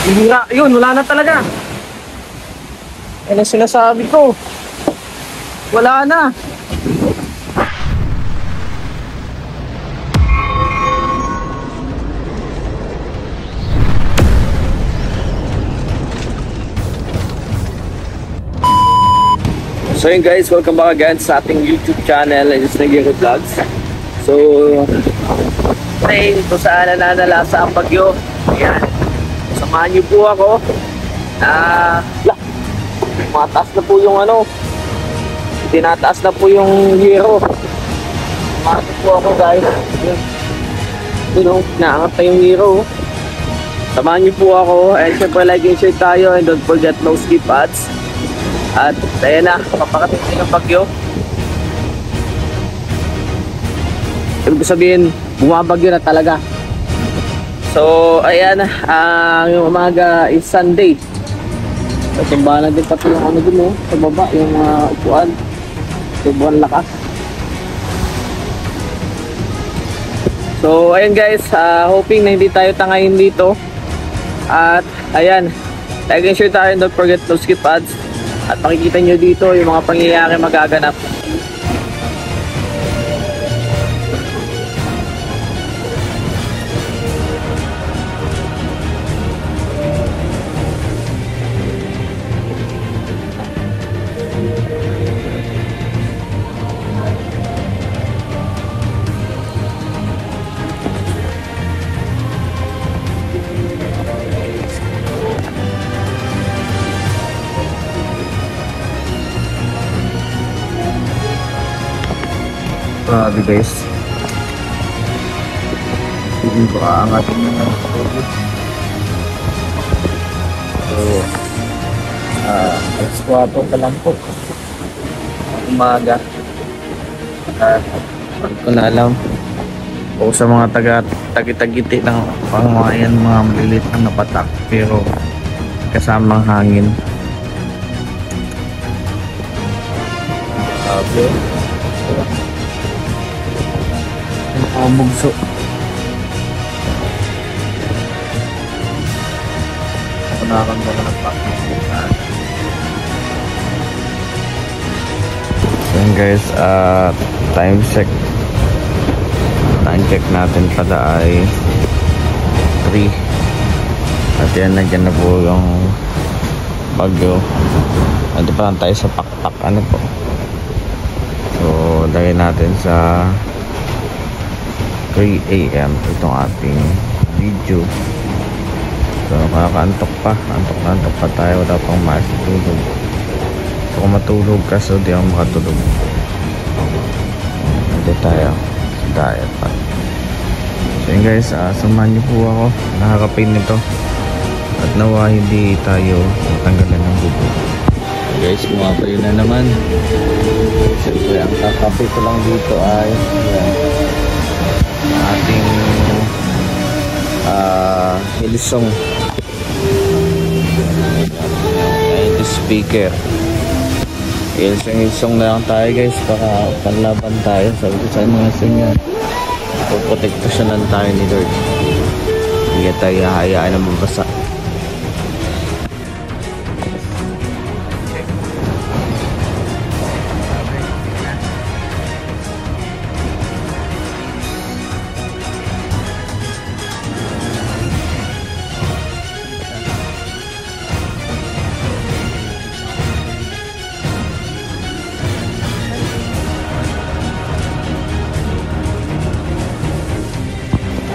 Bihira, yun, wala na talaga. Yan ang sinasabi ko. Wala na. So yun guys, welcome back again sa ating YouTube channel, It's Negero Vlogs. So today, ito saan nananalasa ang bagyo. Ayan, samahan niyo po ako. Mataas na po yung ano, tinataas na po yung hero. Samahan niyo po ako guys. Yun, naangat na yung hero. Samahan niyo po ako, and syempre like and share tayo, and don't forget no skip ads. At ayan na, papakating ng bagyo. Ibig sabihin, bumabagyo na talaga. So ayan, yung umaga is Sunday. Natumba na din pati yung ano dun, sa baba, yung upuan. Sobrang lakas. So ayan guys, hoping na hindi tayo tangayin dito. At ayan, like and share tayo, don't forget to skip ads. At makikita nyo dito yung mga pangyayari magaganap. Grabe guys, hindi ko aangatin na ng tubig. So alas 4 pa lang po umaga. At hindi ko na alam o sa mga tagitagiti ng pangwayan, mga malilit na napatak pero kasamang hangin. Okay, bugso. Ako nakakamdala ng pakisipan. So yun guys, time check natin pala ay 3. At yan, nandiyan na po yung bagyo. Ando pa lang tayo sa pakpak, ano po. So lagay natin sa 3 AM itong ating video. So nakakaantok pa, antok pa tayo, wala pang matulog. So kung matulog ka, so di ako makatulog. Hindi tayo sa diet pa. So yun guys, samahan niyo po ako, nakaka-pain nito. At nawa hindi tayo matanggalan ng bubo. So guys, kumakayo na naman. Siyempre ang kakape ko lang dito ay ating Hillsong speaker. Hillsong na lang tayo guys, para panlaban tayo. Sabi ko sa mga sinya, poprotektasyonan tayo ni Lord, hindi tayo hahayaan na mabasa.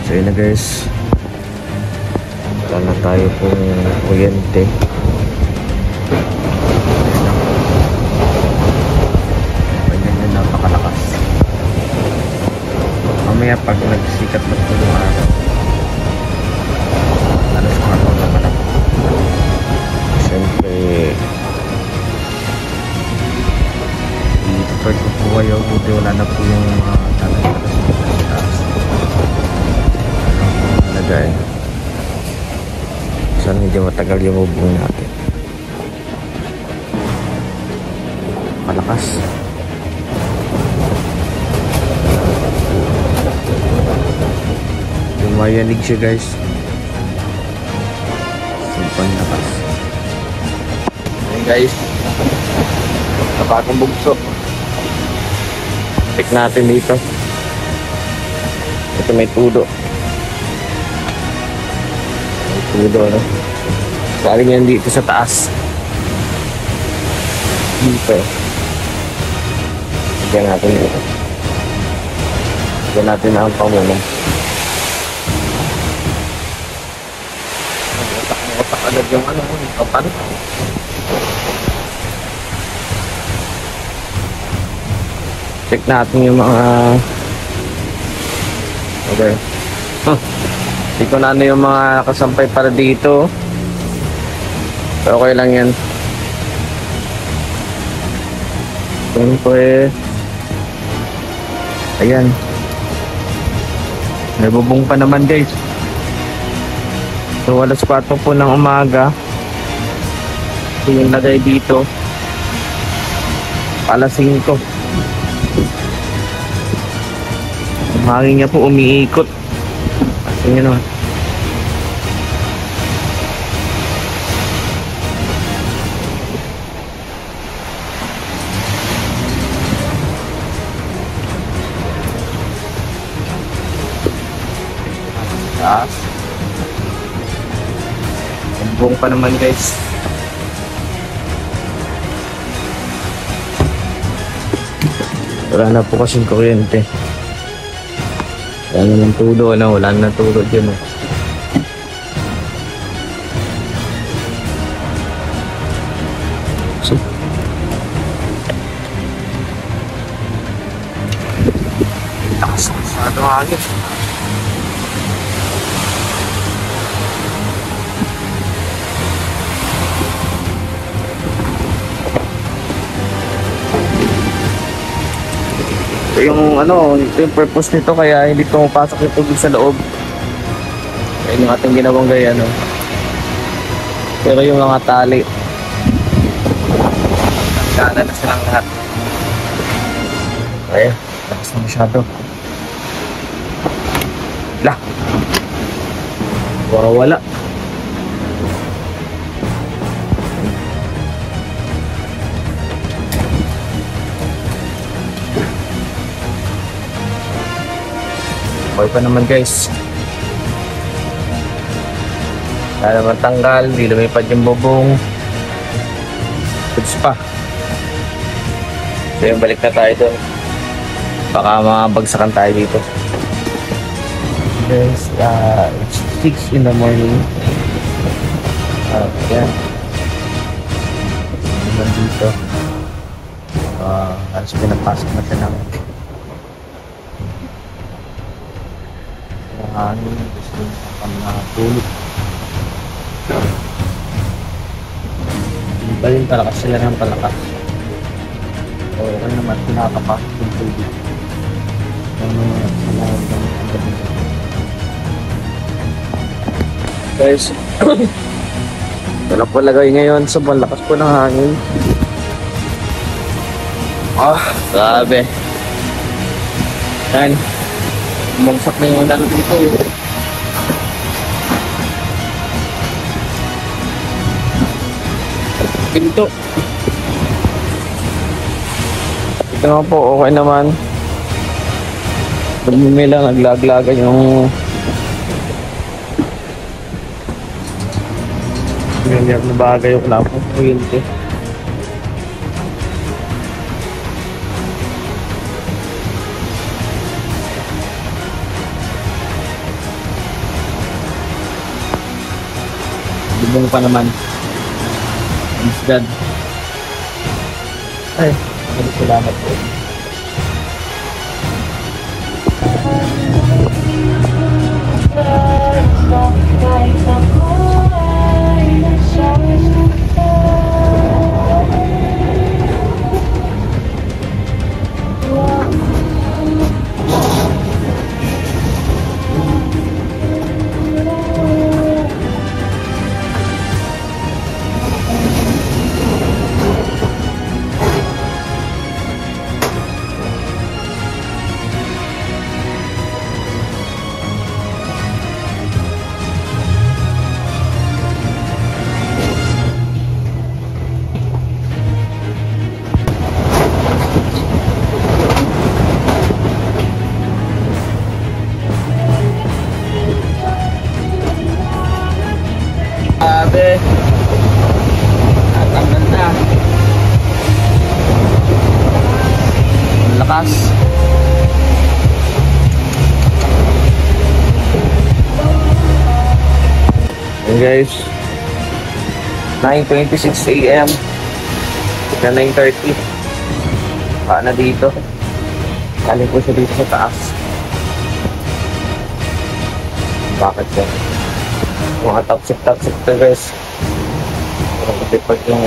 So yun na guys, wala tayo pong kuryente. Ganyan yun, napakalakas. Mamaya pag nagsikat na po yung araw, alas 4 naman ako. Siyempre i-prefer ko po kayo, buti wala na po yung talas guys. Sana hindi matagal yung hubong natin. Malakas. Lumayanig siya guys. So Panlakas. Ayun guys, napakang bugso. Check natin dito. Ito may tudo. May tudo, no? Galing yan dito sa taas. Dito. Lagyan natin dito. Lagyan natin na ang pamulong. Otak agad yung ano, yung kapan. Check natin yung mga... Okay. Hindi ko na ano yung mga kasampay para dito. Pero okay lang yan. Siyempre. Ayan. May bubong pa naman guys. So alas 4 po ng umaga. Ito yung lagay dito. Alas 5. Ang hangin niya po umiikot. Kasi nyo naman. Taas. Buong pa naman guys. Wala na po kasing kuryente. Wala na ng tulo, ano? Wala na ng tulo dyan. So, takas masyado hangin. Yung ano, ito yung purpose nito kaya hindi pumapasok yung tubig sa loob. Yan yung ating ginawang gaya, no? Pero yung mga tali, nagkaanan na silang lahat. Kaya, lakas na masyado. Lah! Wala. Okay pa naman guys. Kaya naman tanggal, hindi lumipad yung bubong. Goods pa. So yung balik na tayo doon. Baka mabagsakan tayo dito. Guys, it's 6 in the morning. Yan. Naman dito. Halos pinapasok na siya namin. Hangin, gusto nyo tulog. Hindi pa rin palakas sila ng palakas. O okay naman, pinakapasok yung tubig. Guys, wala po lagay ngayon sa malakas po ng hangin. Grabe. Yan. Bumagsak na yung lalo dito. Pinto. Ito nga po, okay naman. Lumimila, naglaglagan yung nangyayap na bagay yung klapong kuryente. Bubong pa naman. Thanks God. Ay, salamat po. Yun guys, 9:26 AM na 9:30 pa na dito. Galing ko siya dito sa taas. Bakit siya? Mga tapsik-tapsik to guys. Pero kasi pag yung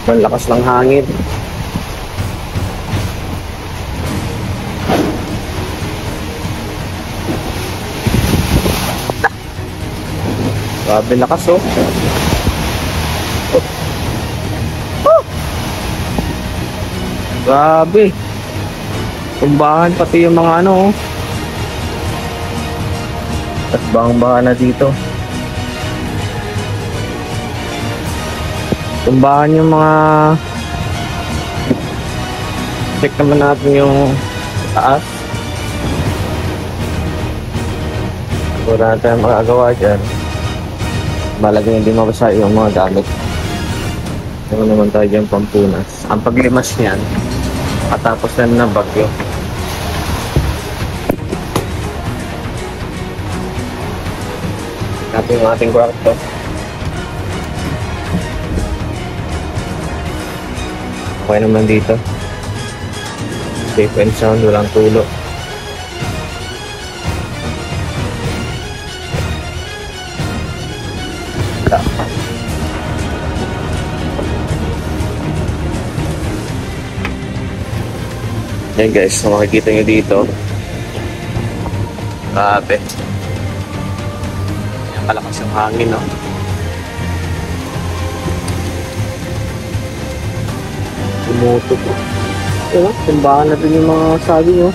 malakas ng hangin. Grabe lakas oh. Oh. Grabe. Tumbahan pati yung mga ano oh. At bahang-baha na dito. Tumbahan yung mga check naman natin yung taas. Wala na tayong magagawa dyan. Balagay hindi mabasa yung mga gamit. Ano naman tayo dyan pampunas. Ang paglimas niyan, katapos na bagyo. Natin yung ating kwarto. Okay naman dito. Safe and sound, walang tulo. Yan guys, kung makikita nyo dito, grabe. Yan kalakas yung hangin, no? Tumuto po. Yan, tumbahan na din yung mga sabi, no?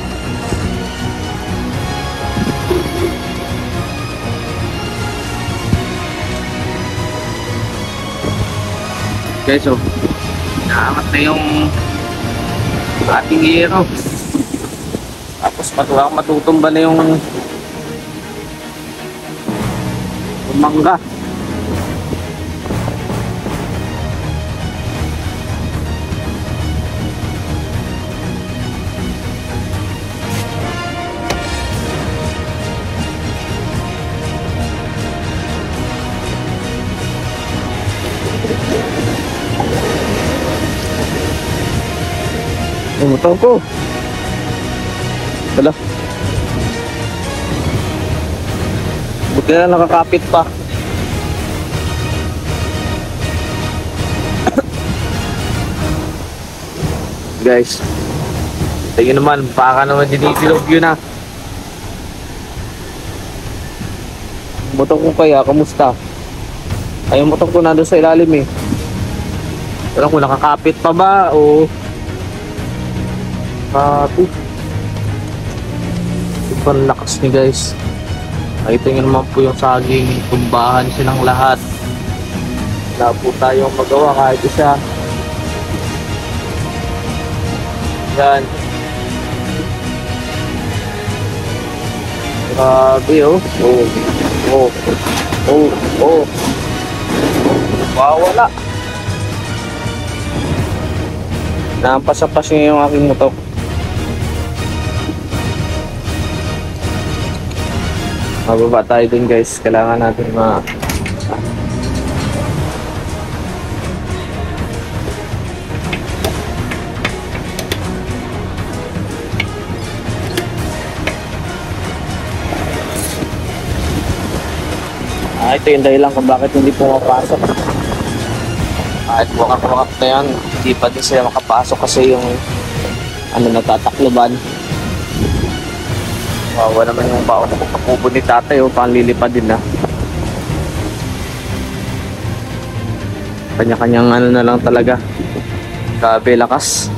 Guys, so, naamat na yung ating hero. Tapos patulang matutumba na yung mangga. Umutaw ko. Wala. Buti na nakakapit pa. Guys, tingin naman, baka naman dinisilog yun na. Motor ko kaya, kamusta? Ay, yung motor ko nandun sa ilalim eh. Alam ko, nakakapit pa ba o... Super lakas ni guys. Nakita nyo naman po yung saging. Tumbahan silang lahat. Wala po tayong magawa kahit isa. Yan. Grabe oh. Oh. Wawala. Nampasapas nyo yung aking motor. Mababa tayo dun guys. Kailangan natin ito yung dahilan kung bakit hindi pumapasok. Kahit wakak-wakak na yan, hindi pa din sila makapasok kasi yung natatakloban. Wawa naman yung pakubo ni tatay o panlilipad din na. Kanya-kanyang na lang talaga. Grabe lakas.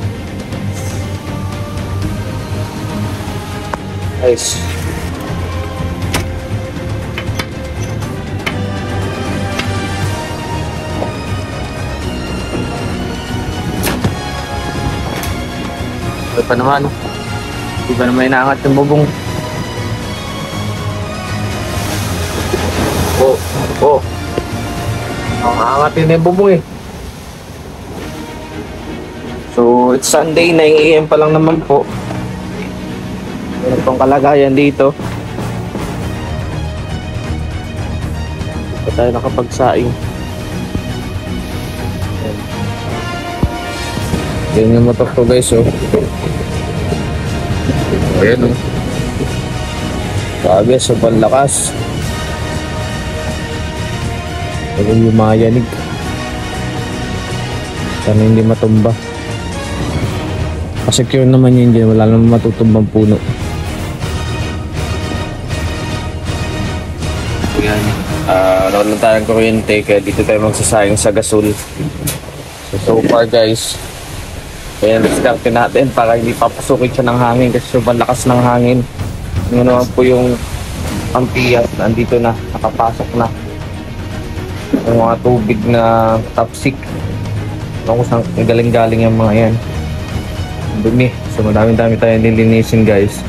Guys. Ano pa naman? Di ba naman inaangat yung bubong? Oh. Ang angatin na yung bubong eh. So, it's Sunday, 9 AM pa lang naman po. Ganun pong kalagayan dito. tayo nakapagsaing. Yan yung motor ko guys, oh. Ayan, oh. Grabe, sobrang lakas. Ayan yung mga yanig. Sana hindi matumba. Secure naman yun dyan, wala naman matutumbang puno. Ayan, naroon lang tayong kuryente, kaya dito tayo magsasayang sa gasol. So far guys, kaya diskarte natin para hindi papasukin siya ng hangin kasi sobrang lakas ng hangin. Ngayon naman po yung ampiyas, nandito na, nakapasok na yung mga tubig na toxic. Kung saan galing-galing yung mga yan, dumi. So madami-dami tayong nilinisin guys.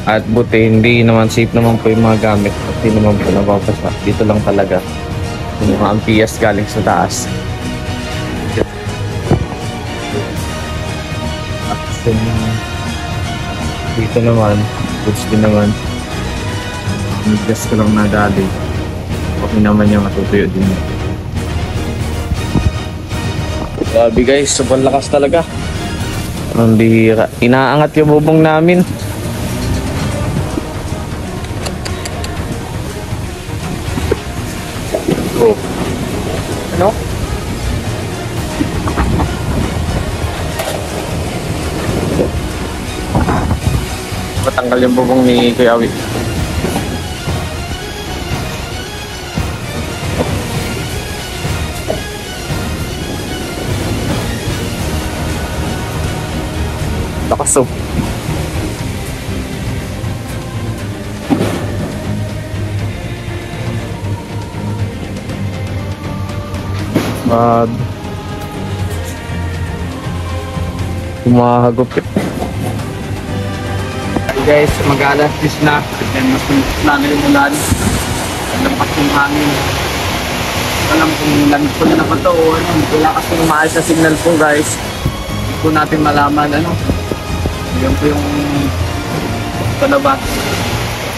At buti hindi naman, safe naman po yung mga gamit. Hindi naman po nababasa. Dito lang talaga yung mga ampiyas galing sa taas. At dito naman, goods din naman. Nag-gas ko lang nadali. Okay naman yung matutuyo din. Grabe guys, sobrang lakas talaga. Ang bihira. Inaangat yung bubong namin. Oh. Ano? Matanggal yung bubong ni Kuya Awi. Lakas, oh. Humahagupit. Guys, mag-alas 10 na. Then mas namin yung ulan. Lakas yung hangin. Alam kung lamig ko na ba ito o ano. Wala kasi umaayos na signal po guys. Hindi po natin malaman ano. Yan po yung palabas.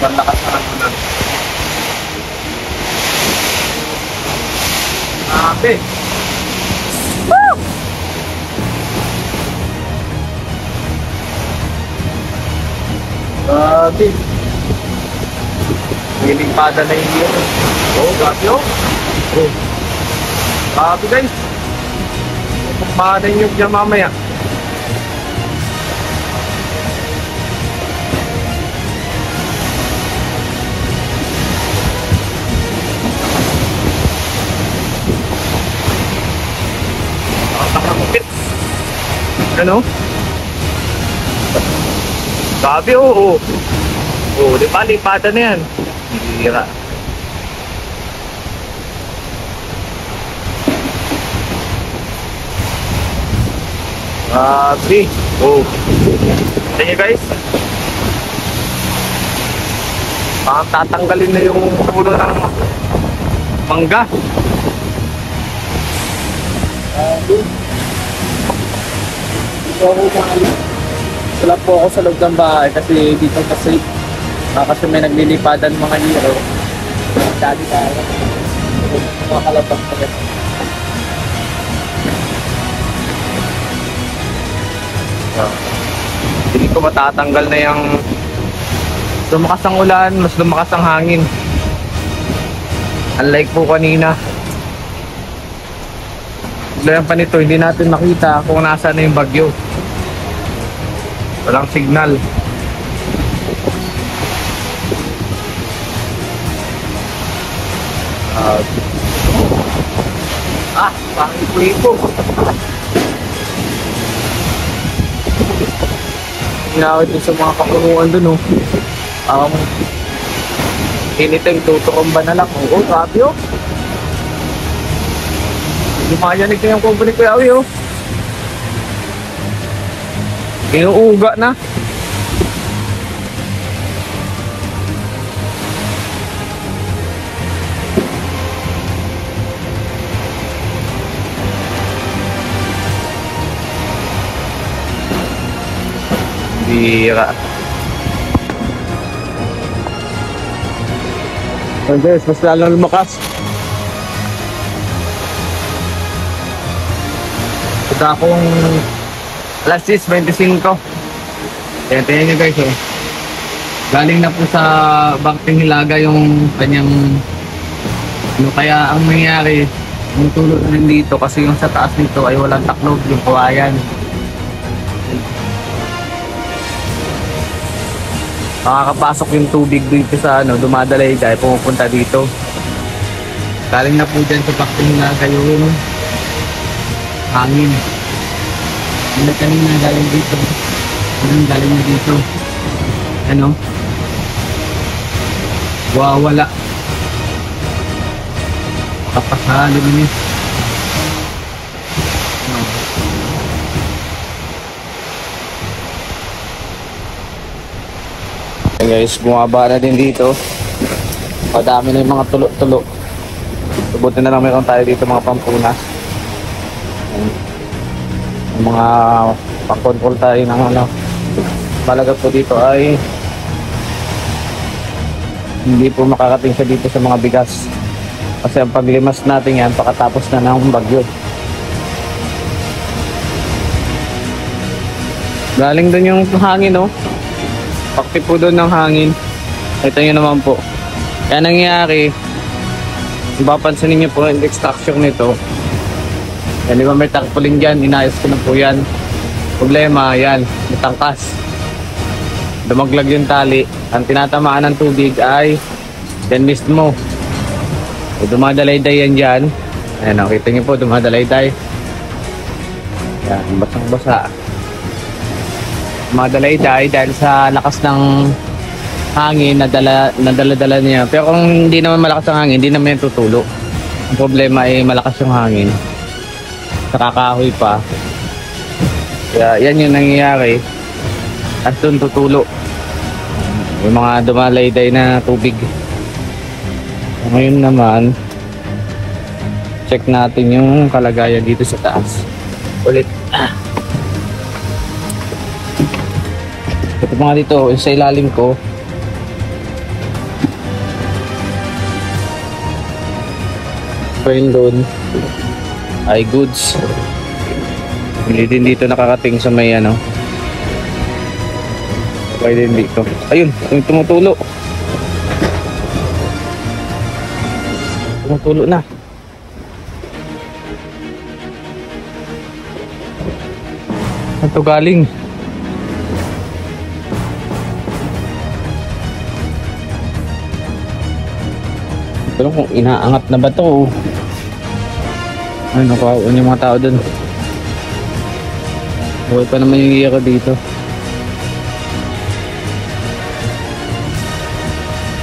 Malakas na ulan. Grabe! Woo! Grabe! Nilingpada na yung yun. Oh, grabe oh! Oh! Grabe guys! Pagpahanan nyo dyan mamaya. Ano? Grabe, oo. Oo, di ba? Lipatan na yan. Hira. Grabe. Oo. Tignan nyo guys. Parang tatanggalin na yung puno ng mangga. Grabe. Wala po ako sa loob ng bahay kasi dito kasi kasi may naglilipadan mga hero. Dali tayo. Mga kalabas pa rin. Hindi ko matatanggal na yung lumakas ang ulan, mas lumakas ang hangin. Unlike po kanina. Biglayan pa nito, hindi natin makita kung nasaan na yung bagyo. Walang signal. Pangit po. Hinawit din sa mga kapunuan dun, oh. Anytime tutukomba na lang. Oo, grabe, oh. Lumayanig na yung kubo ni Kuya Awi, oh. Inuuga na. Bira. So guys, mas lalo lumakas. Ito akong alas 6:25. Kaya tingnan nyo guys, oh. Galing na po sa Bangting Hilaga yung kanyang ano, kaya ang nangyari yung tulog rin dito kasi yung sa taas nito ay walang taklob, yung kawayan. Makakapasok yung tubig dito sa ano, dumadalay dahil pumupunta dito. Galing na po dyan sa Bangting Hilaga yung hangin. Hindi kanina galing dito. Galing na dito. Ano? Wawala. Kapasalo niya. Hey guys, bumaba na din dito. Madami na yung mga tulo-tulo. Subutin na lang meron tayo dito mga pampunas. Yung mga pang-control tayo ng ano. Malaga po dito ay hindi po makakating siya dito sa mga bigas. Kasi ang paglimas natin yan pakatapos na ng bagyo. Galing doon yung hangin, no? Pakti po doon ng hangin. Ito nyo naman po. Kaya nangyayari, mapapansin niyo po yung extraction nito. Yan, di ba may tarpaulin dyan? Inayos ko na po yan. Problema, yan, matangkas. Dumaglag yung tali. Ang tinatamaan ng tubig ay yan mismo. Dumadalay-day yan dyan. Ayan, nakita niyo po, dumadalay-day. Yan, basang-basa. Dumadalay-day dahil sa lakas ng hangin na dala-dala niya. Pero kung hindi naman malakas ang hangin, hindi naman yung tutulo. Ang problema ay malakas yung hangin. Nakakahoy pa. Kaya yan yung nangyayari. At doon tutulo. Yung mga dumalay-day na tubig. Ngayon naman, check natin yung kalagayan dito sa taas. Ulit. Ito mga dito, sa ilalim ko. Pa yun doon ay goods. Hindi din dito nakakating sa may ano. Pwede din dito. Ayun, yung tumutulo. Tumutulo na. Saan to galing? Pero kung inaangat na ba to? Ay, nakuhaan yung mga tao dun. Buhay pa naman yung iya ko dito.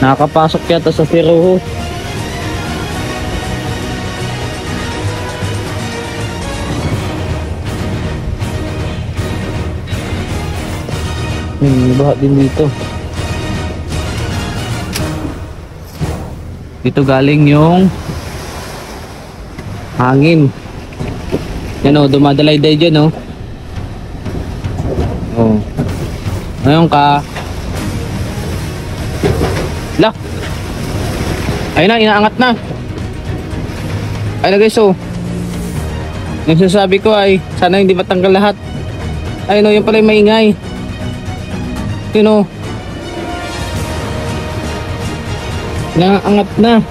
Nakakapasok yata sa Siruho. Baha din dito. Dito galing yung hangin. Yan o, dumadalay-day dyan o. Oh. Ngayon ka. La. Ayun na, inaangat na. Ayun na guys, oh. Nagsasabi ko ay sana hindi matanggal lahat. Ayun o, yun pala yung maingay. Yun o. Naangat na.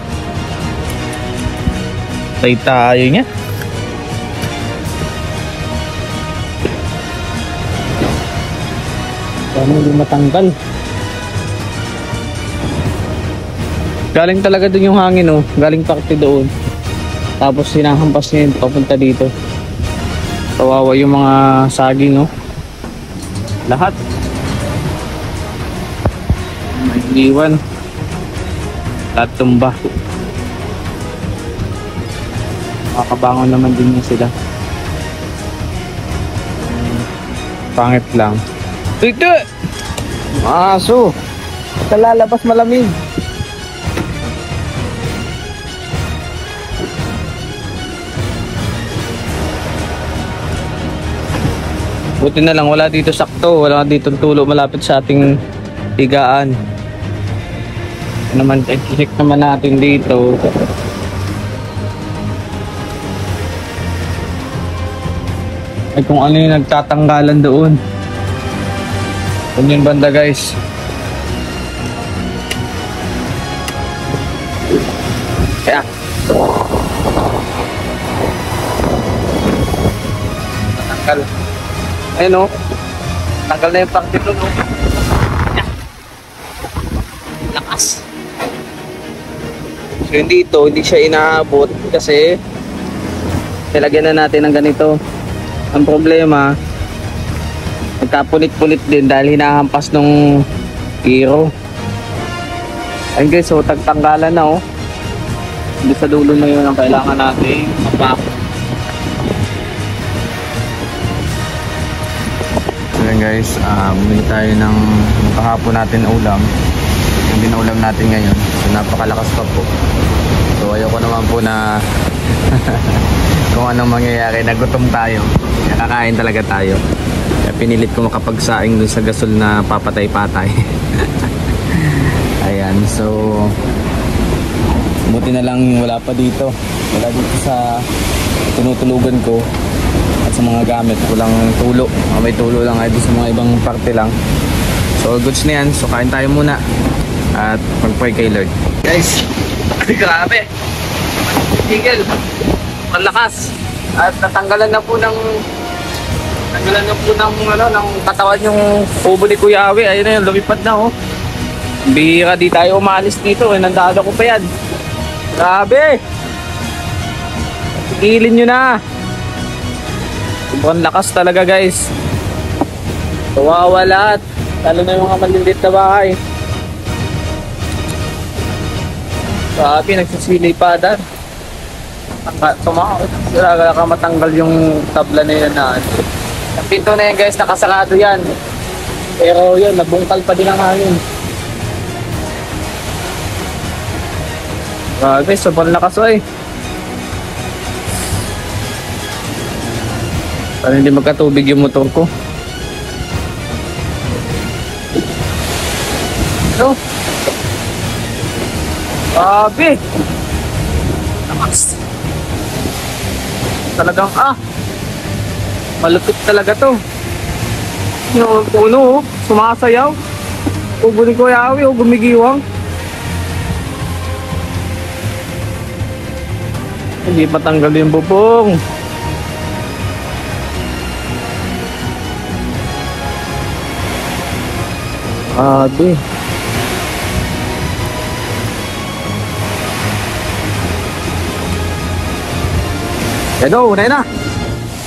Tay tayo niya. Paano hindi matanggal? Galing talaga dun yung hangin, oh. Galing pakti doon. Tapos hinahampas niya yun papunta dito. Kawawa yung mga saging, oh. Lahat. May iniwan. Lahat tumba. Makabangon naman din yun sila. Pangit lang. Ito! Aso! Kalalabas malamig. Buti na lang wala dito sakto. Wala dito tulo malapit sa ating higaan. naman, check naman natin dito. Ay kung ano yung nagtatanggalan doon. Kung yung banda guys. Kaya tanggal. Ayun o. Tanggal na yung parte doon o. Lakas. So yun dito, hindi siya inaabot kasi nilagyan na natin ng ganito. Ang problema, nagkapulit-pulit din dahil hinahampas nung hero. Ayun guys, so tagtanggalan na oh. Hindi sa dulo na yun ang kailangan natin mapak. Ayan guys, bumili tayo ng kahapon natin ulam. Yung dinulam natin ngayon, so napakalakas pa po. So ayoko naman po na kung anong mangyayari, nagutom tayo, kakain talaga tayo. Kaya pinilit ko makapagsaing dun sa gasol na papatay-patay. Ayan, so buti na lang wala pa dito. Wala dito sa tinutulugan ko at sa mga gamit. Walang tulo. May tulo lang ay sa mga ibang parte lang. So goods na yan. So kain tayo muna at mag-pray kay Lord. Guys, grabe. Tigil. Ang lakas. At natanggalan na po ng ng katawan yung ubo ni Kuya Awi. Ayun na yun, lumipad na oh. Bihira, di tayo umalis dito. Nandado ko pa yan. Grabe. Tigilin nyo na. Sobrang lakas talaga guys. Kawawa lahat. Lalo na yung mga maliliit na bahay. Grabe, nagsisilipadan. Sila ka matanggal yung tabla na yun na. Ang pinto na yan guys, nakasarado yan. Pero yun, nabungkal pa din ang hangin. Grabe, sobrang lakas eh. Para hindi magkatubig yung motor ko. Ano? Grabe. Lakas. Talagang malupit talaga to. Yung puno sumasayaw. Ubo ni Kuya Awi gumigiwang. Hindi patanggal yung bubong. Grabe. Hello, unay na.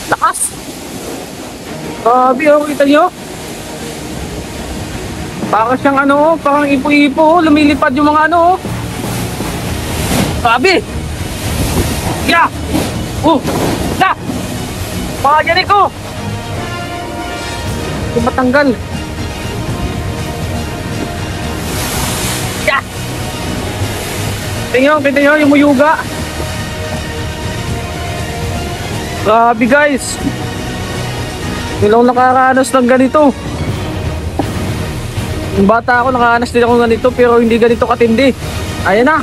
Lakas. Grabe, kita nyo? Parang siyang parang ipo-ipo, lumilipad yung mga Grabe. Yeah. Na. Pagyan ko. Hindi matanggal. Yeah. Kita nyo yung muyuga. Grabe guys. Ilang nakaranas ng ganito. Yung bata ako nakaranas din ako ganito pero hindi ganito katindi. Ayan na.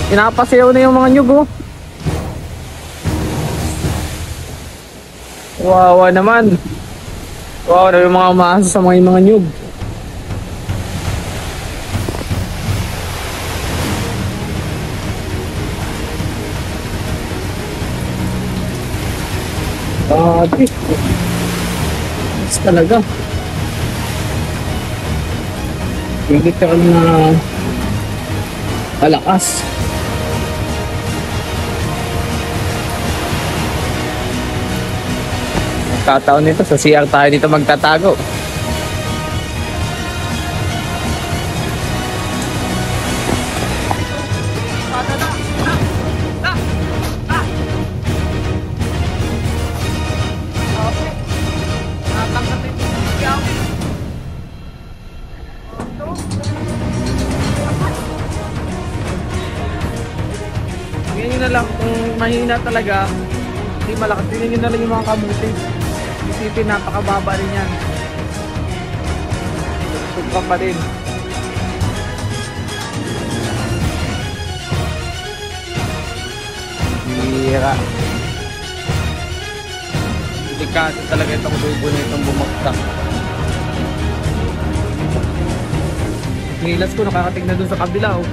Pinapasayaw na yung mga nyug oh. Wawa naman. Wawa na yung mga umaasa sa mga nyug. Mas talaga. Hindi ka na malakas. Kataon nito sa CR tayo dito magtatago. Ganyan na lang kung mahina talaga, hindi malakas. Tingnan na lang yung mga kamuti. Isipin, napakababa rin yan. Subka pa rin. Bira. Delikado talaga itong tubo na itong bumagsak. Nilas ko, nakakating na dun sa kabila oh.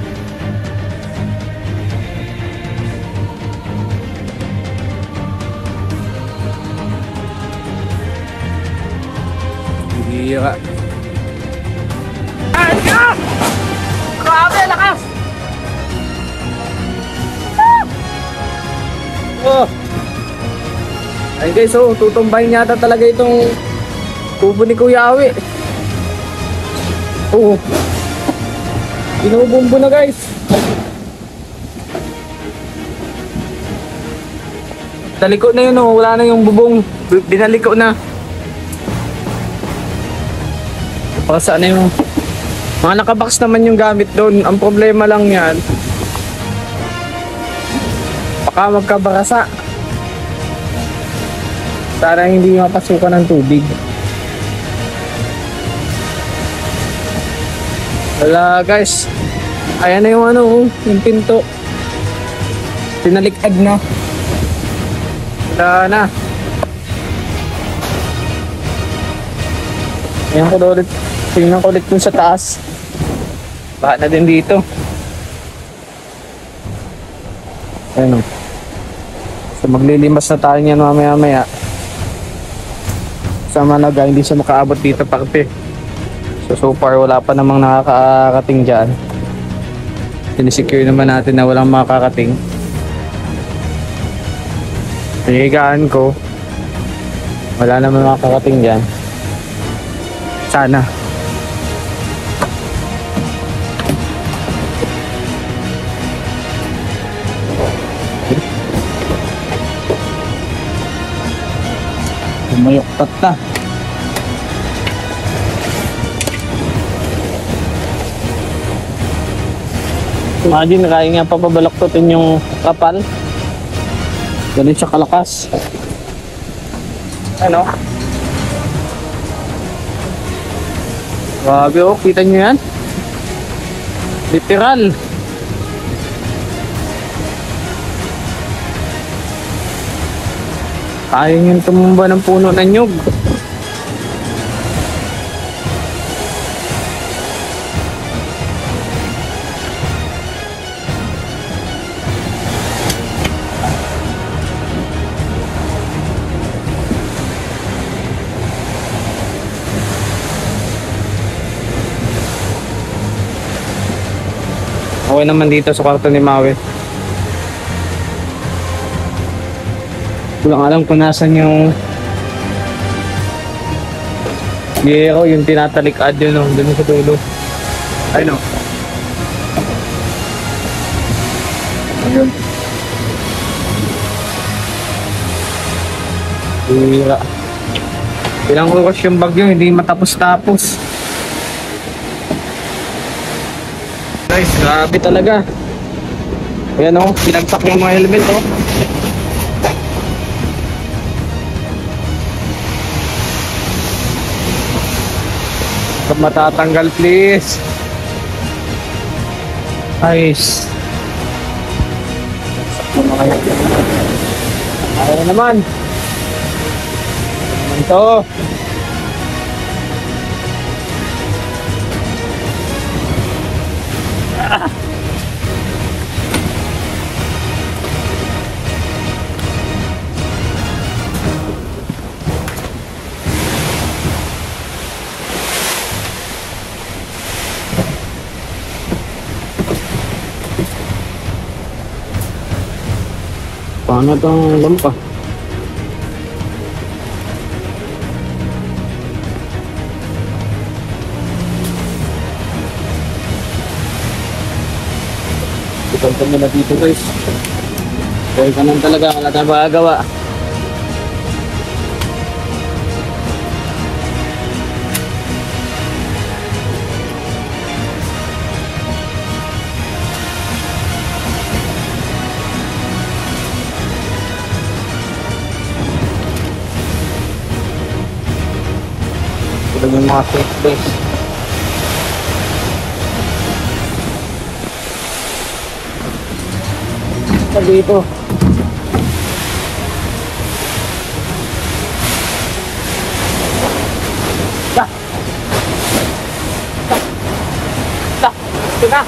Bira. Ay! Ah! Grabe, lakas! Ah! Oh! Ay guys, oh, tutumbahin yata talaga itong tubo ni Kuya Awi. Oh. Binubumbo na guys. Taliko na yun oh, wala na yung bubong. Binaliko na. Pasa na yung mga nakabox naman yung gamit doon. Ang problema lang yan, baka magkabarasa. Sana hindi mapasukan ng tubig. Wala guys. Ayan na yung ano, yung pinto. Tinalikad na. Wala na. Ayan ko ulit. Tingnan ko ulit dun sa taas. Baka na din dito. Ayan o. So maglilimas na tayo niyan mamaya-maya. Sa Managa, hindi siya makaabot dito parte. So far wala pa namang nakakarating dyan. Sinisecure naman natin na walang makakarating. Pinihigaan ko, wala naman makakarating dyan. Sana. Mayoktat na. Imagine, kaya nga papabalaktutin yung kapal. Ganun siya kalakas. Ano? Grabe oh, kita nyo yan? Literal. Kaya nyo tumumba ng puno ng nyug. Okay naman dito sa kwarto ni Maui. Walang alam kung nasan yung gero, yung tinatalikad yun o, dun sa tulo. Ay no. Ayun. Hira. Ilang oras yung bagyo, hindi matapos-tapos. Guys, grabe talaga. Ayan o, pinagpak yung mga helmet o. Matatanggal please. Ayos. Ayaw naman. Ito. Paano itong lampa? Ipagpan mo na dito guys. Kaya ka nang talaga, wala tayong magagawa. Ito yung mga safe place. Dito. Ito na.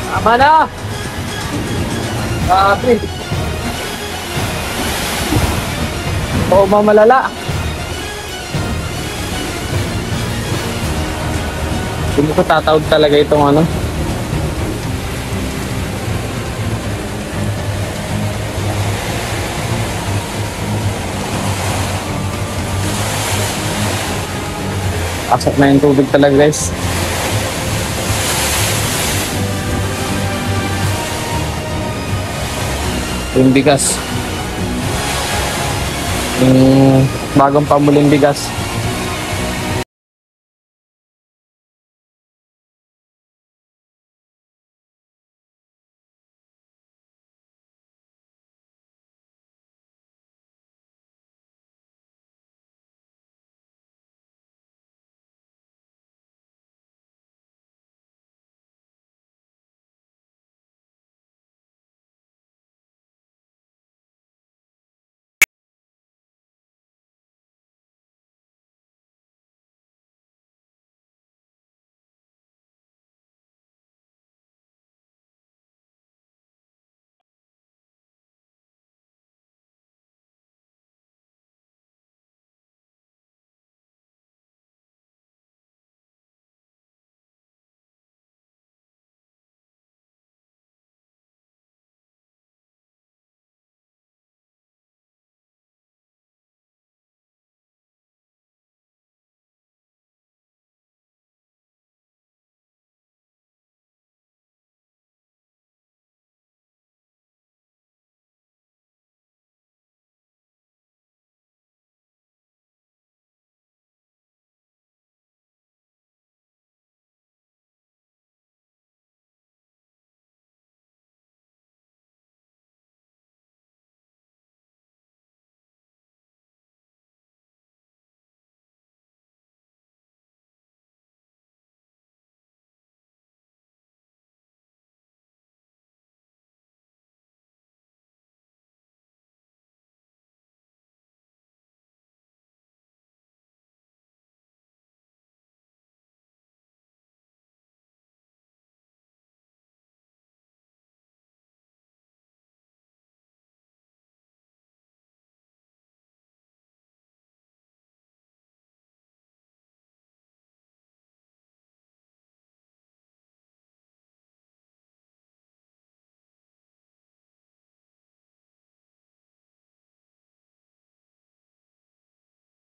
Tama na. Grabe. Oo, mamalala. Hindi ko tatawid talaga itong ano. Pasok na yung tubig talaga, guys. Yung bigas. Yung bagong pamuling bigas.